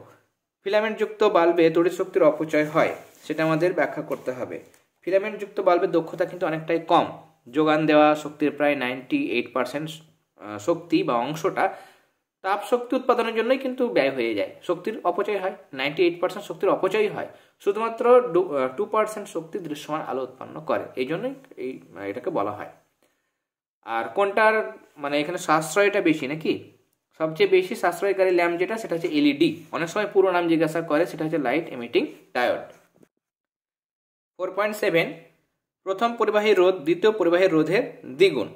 ফিলামেন্টযুক্ত বাল্বে তড়িৎ শক্তির অপচয় হয়, সেটা আমাদের ব্যাখ্যা করতে হবে। ফিলামেন্টযুক্ত বাল্বের দক্ষতা কিন্তু অনেকটাই কম। যোগান দেওয়া শক্তির প্রায় 98% শক্তি বা অংশটা তাপ শক্তি উৎপাদনের জন্যই কিন্তু ব্যয় হয়ে যায়, শক্তির অপচয় হয়। 98% শক্তির অপচয় হয়, শুধুমাত্র 2% শক্তি দৃশ্যমান আলো উৎপন্ন করে, এই জন্যই এটাকে বলা হয়। আর কোনটার মানে এখানে সাশ্রয়টা বেশি নাকি? সবচেয়ে বেশি সাশ্রয়কারী ল্যাম্প যেটা, সেটা হচ্ছে এলইডি। অনেক সময় পুরো নাম জিজ্ঞাসা করে, সেটা হচ্ছে লাইট এমিটিং ডায়োড। 4.7 প্রথম পরিবাহী রোধ দ্বিতীয় পরিবাহী রোধের দ্বিগুণ।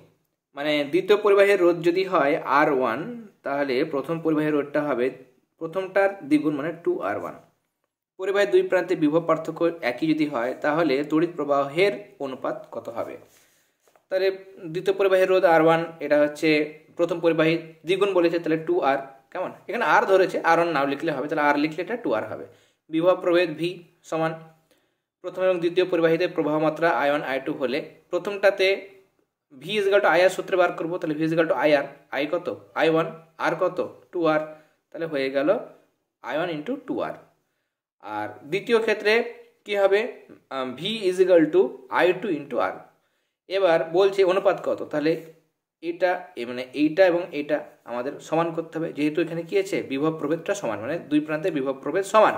মানে দ্বিতীয় পরিবাহী রোধ যদি হয় R1, তাহলে প্রথম পরিবাহী রোধটা হবে প্রথমটার দ্বিগুণ, মানে 2R1। পরিবাহীর দুই প্রান্তে বিভব পার্থক্য একই যদি হয়, তাহলে তড়িৎ প্রবাহের অনুপাত কত হবে? তাহলে দ্বিতীয় পরিবাহী রোধ R1, এটা হচ্ছে প্রথম পরিবাহী দ্বিগুণ বলেছে, তাহলে 2R। কেমন? এখানে R ধরেছে, R1 নাও লিখলে হবে, তাহলে R লিখলে এটা 2R হবে। বিভব প্রভেদ V সমান প্রথম এবং দ্বিতীয় পরিবাহীতে প্রবাহ মাত্রা I1 I2 হলে প্রথমটাতে V = IR সূত্রে বার করবো, তাহলে V = IR। I কত? I1, R কত? 2R। তাহলে হয়ে গেল I1 × 2R। আর দ্বিতীয় ক্ষেত্রে কি হবে? V = I2 × R। এবার বলছে অনুপাত কত, তাহলে এটা মানে এইটা এবং এটা আমাদের সমান করতে হবে, যেহেতু এখানে কি আছে? বিভব প্রভেদটা সমান, মানে দুই প্রান্তে বিভব প্রভেদ সমান।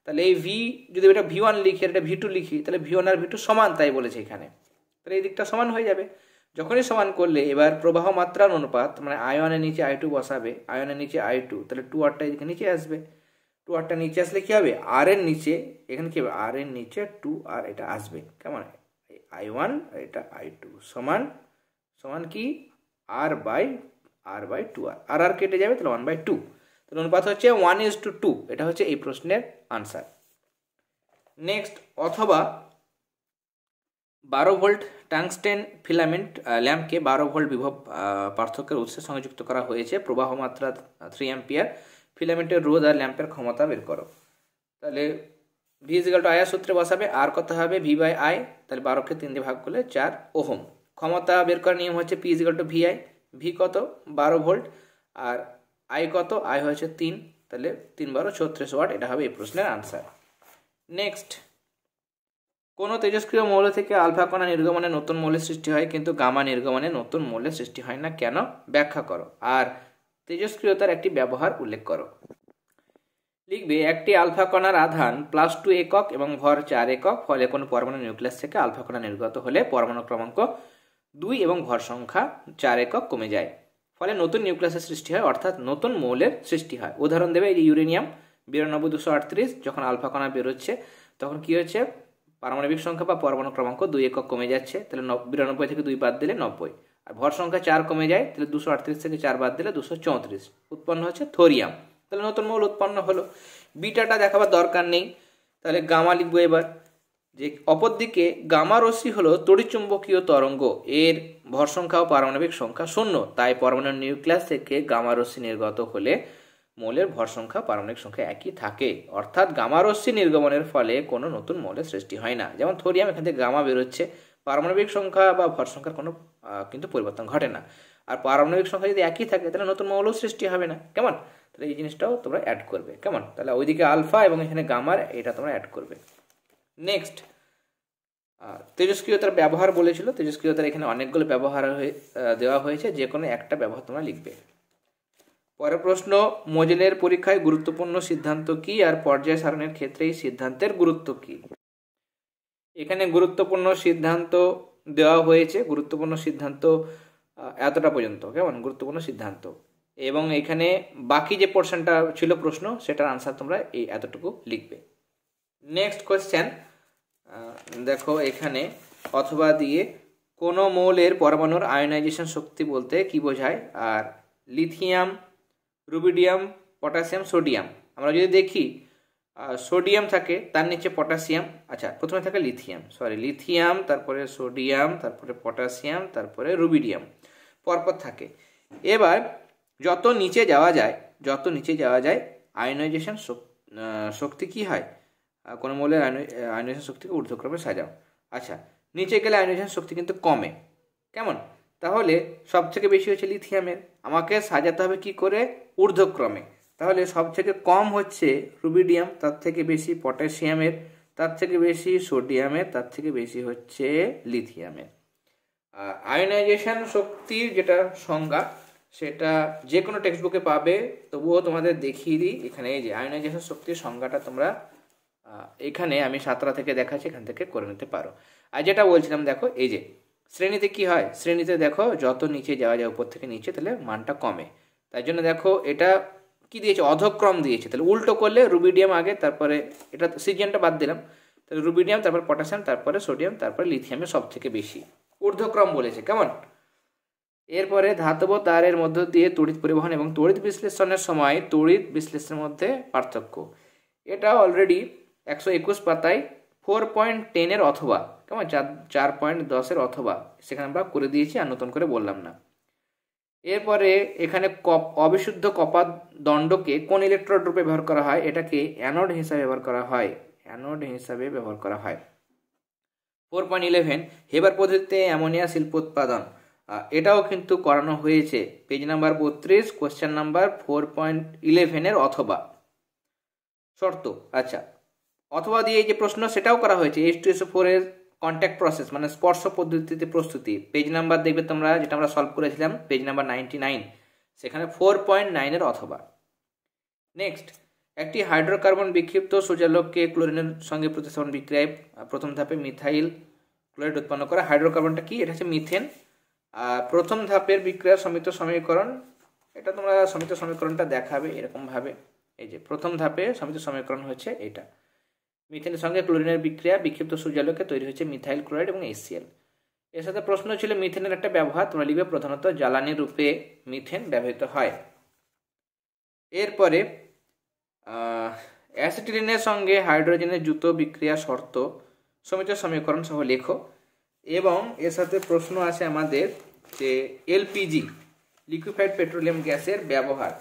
তাহলে এই V যদি এটা V1 লিখি আর এটা V2 লিখি, তাহলে V1 আর V2 সমান, তাই বলেছে এখানে। তাহলে এই দিকটা সমান হয়ে যাবে। যখনই সমান করলে এবার প্রবাহ মাত্রার অনুপাত, মানে I1 এর নিচে I2 বসাবে, I1 এর নিচে I2, তাহলে 2Rটা এদিকে নিচে আসবে। 2Rটা নিচে আসলে কি হবে? R এর নিচে এখানে কি হবে? R এর নিচে 2R এটা আসবে। কেমন? I1 আর এটা I2 সমান সমান কি? R/2R। আর কেটে যাবে, তাহলে 1/2। তাহলে অনুপাত হচ্ছে 1:2। এটা হচ্ছে এই প্রশ্নের আনসার। নেক্সট, অথবা 12 ভোল্ট টাংস্টেন ফিলামেন্ট ল্যাম্পকে 12 ভোল্ট বিভব পার্থক্যের উৎসে সংযুক্ত করা হয়েছে, প্রবাহ মাত্রা 3 অ্যাম্পিয়ার, ফিলামেন্টের রোধ আর ল্যাম্পের ক্ষমতা বের করো। তাহলে V is equal to I সূত্রে বসাবে, আর কত হবে ভি বাই আই, তাহলে 12কে 3 দিয়ে ভাগ করলে 4 ওহম। ক্ষমতা বের করার নিয়ম হচ্ছে P is equal to V I, V কত 12 ভোল্ট আর আই কত, আই হচ্ছে 3, তাহলে 3 12 36 ওয়াট, এটা হবে এই প্রশ্নের আনসার। নেক্সট, কোন তেজস্ক্রিয় মৌল থেকে আলফা কণা নির্গমনে নতুন মৌলের সৃষ্টি হয় কিন্তু গামা নির্গমনে নতুন মৌলের সৃষ্টি হয় না কেন, ব্যাখ্যা করো। আর তেজস্ক্রিয়তার একটি ব্যবহার উল্লেখ করো। লিখবে একটি আলফা কণার আধান +2 একক এবং ভর 4 একক, ফলে কোনো পরমাণু নিউক্লিয়াস থেকে আলফা কণা নির্গত হলে পরমাণু ক্রমাঙ্ক 2 এবং ভর সংখ্যা 4 একক কমে যায়, ফলে নতুন নিউক্লিয়াসের সৃষ্টি হয়, অর্থাৎ নতুন মৌলের সৃষ্টি হয়। উদাহরণ দেবে এই ইউরেনিয়াম 92 238, যখন আলফা কণা বেরোচ্ছে তখন কি হচ্ছে, পারমাণবিক সংখ্যা বা পরমাণু ক্রমাঙ্ক 2 একক কমে যাচ্ছে, তাহলে 92 থেকে 2 বাদ দিলে 90, আর ভর সংখ্যা 4 কমে যায়, তাহলে 238 থেকে 4 বাদ দিলে 234, উৎপন্ন হচ্ছে থোরিয়াম, তাহলে নতুন মৌল উৎপন্ন হলো। বিটাটা দেখাবার দরকার নেই, তাহলে গামা লিখবো এবার। যে অপরদিকে গামা রশ্মি হলো তড়িৎচুম্বকীয় তরঙ্গ, এর ভর সংখ্যা ও পারমাণবিক সংখ্যা 0, তাই পরমাণু নিউক্লিয়াস থেকে গামা রশ্মি নির্গত হলে মৌলের ভর সংখ্যা পারমাণবিক সংখ্যা একই থাকে, অর্থাৎ গামা রশ্মি নির্গমনের ফলে কোনো নতুন মৌলের সৃষ্টি হয় না। যেমন থোরিয়াম, এখান থেকে গামা বেরোচ্ছে, পারমাণবিক সংখ্যা বা ভর সংখ্যার কোনো কিন্তু পরিবর্তন ঘটে না, আর পারমাণবিক সংখ্যা যদি একই থাকে তাহলে নতুন মৌল সৃষ্টি হবে না। কেমন, তাহলে এই জিনিসটাও তোমরা অ্যাড করবে। কেমন, তাহলে ওইদিকে আলফা এবং এখানে গামার, এটা তোমরা অ্যাড করবে। নেক্সট, তেজস্ক্রিয়তার ব্যবহার বলেছিল, তেজস্ক্রিয়তার এখানে অনেকগুলো ব্যবহার দেওয়া হয়েছে, যে কোনো একটা ব্যবহার তোমরা লিখবে। পরের প্রশ্ন, মোজেলের পরীক্ষায় গুরুত্বপূর্ণ সিদ্ধান্ত কি আর পর্যায় সারণের ক্ষেত্রে এই সিদ্ধান্তের গুরুত্ব কি? এখানে গুরুত্বপূর্ণ সিদ্ধান্ত দেওয়া হয়েছে, গুরুত্বপূর্ণ সিদ্ধান্ত এতটা পর্যন্ত। কেমন, গুরুত্বপূর্ণ সিদ্ধান্ত, এবং এখানে বাকি যে পোর্শনটা ছিল প্রশ্ন, সেটার আনসার তোমরা এই এতটুকু লিখবে। নেক্সট কোয়েশ্চেন দেখো, এখানে অথবা দিয়ে কোনো মৌলের পরমাণুর আয়নাইজেশন শক্তি বলতে কি বোঝায়, আর লিথিয়াম, রুবিডিয়াম, পটাশিয়াম, সোডিয়াম। আমরা যদি দেখি সোডিয়াম থাকে, তার নিচে পটাশিয়াম, আচ্ছা প্রথমে থাকে লিথিয়াম, তারপরে সোডিয়াম, তারপরে পটাশিয়াম, তারপরে রুবিডিয়াম, পরপর থাকে। এবার যত নিচে যাওয়া যায় আয়নাইজেশন শক্তি কি হয়, কোনো মৌলের আয়নাইজেশন শক্তিকে ঊর্ধ্বক্রমে সাজাও। আচ্ছা, নিচে গেলে আয়নাইজেশন শক্তি কিন্তু কমে। কেমন, তাহলে সব থেকে বেশি হচ্ছে লিথিয়ামের, আমাকে সাজাতে হবে কি করে, ঊর্ধ্বক্রমে। তাহলে সব থেকে কম হচ্ছে রুবিডিয়াম, তার থেকে বেশি পটাশিয়ামের, তার থেকে বেশি সোডিয়ামের, তার থেকে বেশি হচ্ছে লিথিয়ামের। আয়নাইজেশন শক্তির যেটা সংজ্ঞা, সেটা যে কোনো টেক্সট বুকে পাবে, তবুও তোমাদের দেখিয়ে দিই। এখানে এই যে আয়নাইজেশন শক্তির সংজ্ঞাটা তোমরা এখানে আমি 7টা থেকে দেখাচ্ছি, এখান থেকে করে নিতে পারো। আর যেটা বলছিলাম দেখো, এই যে শ্রেণীতে কি হয়, শ্রেণীতে দেখো যত নিচে যাওয়া যায় উপর থেকে নিচে, তাহলে মানটা কমে। তাই জন্য দেখো এটা কি দিয়েছে, অধক্রম দিয়েছে, তাহলে উল্টো করলে রুবিডিয়াম আগে, তারপরে এটা সিজিয়ানটা বাদ দিলাম, তাহলে রুবিডিয়াম, তারপর পটাশিয়াম, তারপরে সোডিয়াম, তারপরে লিথিয়ামের সব থেকে বেশি, ঊর্ধ্বক্রম বলেছে। কেমন, এরপরে ধাতব তারের মধ্য দিয়ে তড়িৎ পরিবহন এবং তড়িৎ বিশ্লেষণের সময় তড়িৎ বিশ্লেষণের মধ্যে পার্থক্য, এটা অলরেডি 121 পাতায় 4.10 অথবা, কেমন 4.10 অথবা, সেখানে আমরা করে দিয়েছি, আর নতুন করে বললাম না। এরপরে এখানে অবিশুদ্ধ কপার দণ্ডকে কোন ইলেকট্রোড রূপে ব্যবহার করা হয়, এটাকে অ্যানোড হিসাবে ব্যবহার করা হয়। 4.11 হেবার পদ্ধতিতে অ্যামোনিয়া শিল্পোৎপাদন, এটাও কিন্তু করানো হয়েছে, পেজ নাম্বার 32, কোশ্চেন নাম্বার 4.11 অথবা শর্ত। আচ্ছা, অথবা দিয়ে যে প্রশ্ন সেটাও করা হয়েছে, H2SO4 এর কন্ট্যাক্ট প্রসেস মানে স্পর্শ পদ্ধতিতে প্রস্তুতি, পেজ নাম্বার দেখবে তোমরা, যেটা আমরা সলভ করেছিলাম পেজ নাম্বার 99, সেখানে 4.9 অথবা। নেক্সট, একটি হাইড্রোকার্বন বিক্ষিপ্ত সূর্যালোককে ক্লোরিনের সঙ্গে প্রতিস্থাপন বিক্রিয়ায় প্রথম ধাপে মিথাইল ক্লোরাইড উৎপন্ন করা। হাইড্রোকার্বনটা কি, এটা হচ্ছে মিথেন। প্রথম ধাপের বিক্রিয়া সমিত সমীকরণ, এটা তোমরা সমিত সমীকরণটা দেখাবে এরকম ভাবে, এই যে প্রথম ধাপে সমিত সমীকরণ হচ্ছে এটা, মিথেনের সঙ্গে ক্লোরিনের বিক্রিয়া বিক্ষিপ্ত সূর্যালোকে তৈরি হচ্ছে মিথাইল ক্লোরাইড এবং HCl। এর সাথে প্রশ্ন ছিল মিথেনের একটা ব্যবহার, তোমরা লিখবে প্রধানত জ্বালানি রূপে মিথেন ব্যবহৃত হয়। এরপরে অ্যাসিটিলিনের সঙ্গে হাইড্রোজেনের যুত বিক্রিয়া শর্ত সমিত সমীকরণ সহ লেখো। এবং এর সাথে প্রশ্ন আছে আমাদের যে এলপিজি লিকুইফাইড পেট্রোলিয়াম গ্যাসের ব্যবহার।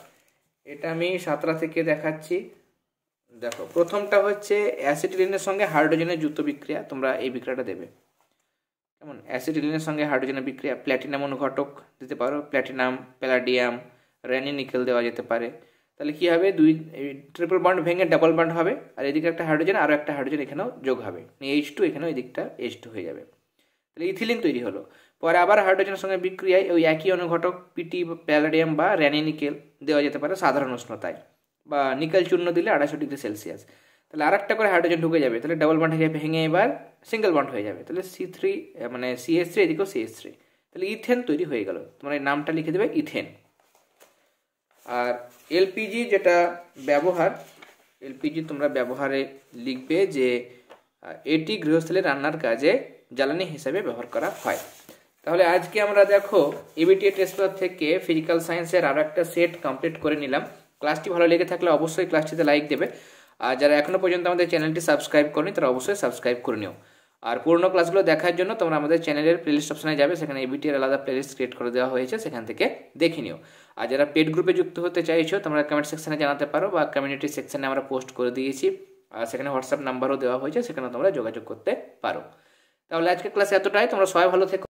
এটা আমি 17 থেকে দেখাচ্ছি। দেখো, প্রথমটা হচ্ছে অ্যাসিটিলিনের সঙ্গে হাইড্রোজেনের যুক্ত বিক্রিয়া। তোমরা এই বিক্রিয়াটা দেবে কেমন, অ্যাসিটিলিনের সঙ্গে হাইড্রোজেনের বিক্রিয়া। প্ল্যাটিনাম অনুঘটক দিতে পারো, প্ল্যাটিনাম, প্যালাডিয়াম, র্যানি নিকেল দেওয়া যেতে পারে। তাহলে কি হবে, দুই ট্রিপল বন্ড ভেঙে ডাবল বন্ড হবে, আর এদিকে একটা হাইড্রোজেন, আরও একটা হাইড্রোজেন এখানেও যোগ হবে, H2 এখানেও এই দিকটা H2 হয়ে যাবে। তাহলে ইথিলিন তৈরি হলো। পরে আবার হাইড্রোজেনের সঙ্গে বিক্রিয়ায় ওই একই অনুঘটক পিটি, প্যালাডিয়াম বা র্যানি নিকেল দেওয়া যেতে পারে সাধারণ উষ্ণতায়, বা নিকেল চূর্ণ দিলে 250°C। তাহলে আর একটা করে হাইড্রোজেন ঢুকে যাবে, তাহলে ডাবল বন্ড হয়ে ভেঙে এবার সিঙ্গেল বন্ড হয়ে যাবে। তাহলে C3 মানে CH3, এদিকেও CH3, তাহলে ইথেন তৈরি হয়ে গেল। তোমার এই নামটা লিখে দেবে ইথেন। আর এলপিজি যেটা ব্যবহার, এলপিজি তোমরা ব্যবহারে লিখবে যে এটি গৃহস্থলী রান্নার কাজে জ্বালানি হিসেবে ব্যবহার করা হয়। তাহলে আজকে আমরা দেখো এবিটিএ টেস্ট পেপার থেকে ফিজিক্যাল সায়েন্সের আরও একটা সেট কমপ্লিট করে নিলাম। ক্লাসটি ভালো লেগে থাকলে অবশ্যই ক্লাসটিতে লাইক দেবে, আর যারা এখনও পর্যন্ত আমাদের চ্যানেলটি সাবস্ক্রাইব করেনি তারা অবশ্যই সাবস্ক্রাইব করে নিও। আর পুরোনো ক্লাসগুলো দেখার জন্য তোমরা আমাদের চ্যানেলের প্লেলিস্ট অপশনে যাবে, সেখানে এবিটিএর আলাদা প্লেলিস্ট ক্রিয়েট করে দেওয়া হয়েছে, সেখান থেকে দেখে নিও। আর যারা পেড গ্রুপে যুক্ত হতে চাইছো তোমরা কমেন্ট সেকশনে জানাতে পারো, বা কমিউনিটি সেকশনে আমরা পোস্ট করে দিয়েছি, আর সেখানে হোয়াটসঅ্যাপ নাম্বারও দেওয়া হয়েছে, সেখানে তোমরা যোগাযোগ করতে পারো। তাহলে আজকে ক্লাসে এতটাই, তোমরা সবাই ভালো থেকো।